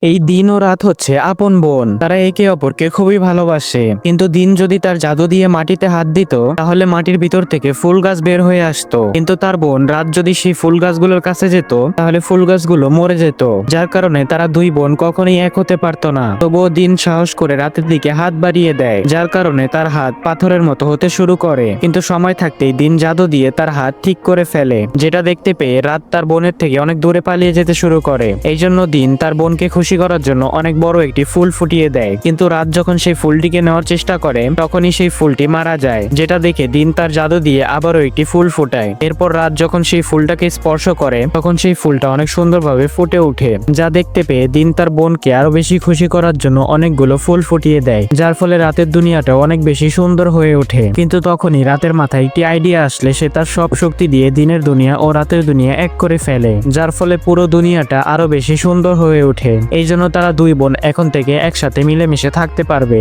এই দিন ও রাত হচ্ছে আপন বোন। তারা একে অপরকে খুবই ভালোবাসে। কিন্তু দিন যদি তার জাদু দিয়ে মাটিতে হাত দিত, তাহলে মাটির ভিতর থেকে ফুল গাছ বের হয়ে আসতো। কিন্তু তার বোন রাত যদি সেই ফুল গাছগুলোর কাছে যেত, তাহলে ফুল গাছগুলো মরে যেত। যার কারণে তারা দুই বোন কখনোই এক হতে পারতো না। তবুও দিন সাহস করে রাতের দিকে হাত বাড়িয়ে দেয়, যার কারণে তার হাত পাথরের মতো হতে শুরু করে। কিন্তু সময় থাকতেই দিন জাদু দিয়ে তার হাত ঠিক করে ফেলে, যেটা দেখতে পেয়ে রাত তার বোনের থেকে অনেক দূরে পালিয়ে যেতে শুরু করে। এই জন্য দিন তার বোনকে খুশি করার জন্য অনেক বড় একটি ফুল ফুটিয়ে দেয়। কিন্তু রাত যখন সেই ফুলটিকে নেওয়ার চেষ্টা করে, তখনই সেই ফুলটি মারা যায়, যেটা দেখে দিন তার জাদু দিয়ে আবারও একটি ফুল ফোটায়। এরপর রাত যখন সেই ফুলটাকে স্পর্শ করে, তখন সেই ফুলটা অনেক সুন্দরভাবে ফুটে ওঠে, যা দেখতে পেয়ে দিন তার বোনকে আরো বেশি খুশি করার জন্য অনেকগুলো ফুল ফুটিয়ে দেয়, যার ফলে রাতের দুনিয়াটা অনেক বেশি সুন্দর হয়ে ওঠে। কিন্তু তখনই রাতের মাথায় একটি আইডিয়া আসলে সে তার সব শক্তি দিয়ে দিনের দুনিয়া ও রাতের দুনিয়া এক করে ফেলে, যার ফলে পুরো দুনিয়াটা আরো বেশি সুন্দর হয়ে ওঠে। এই জন্য তারা দুই বোন এখন থেকে একসাথে মিলেমিশে থাকতে পারবে।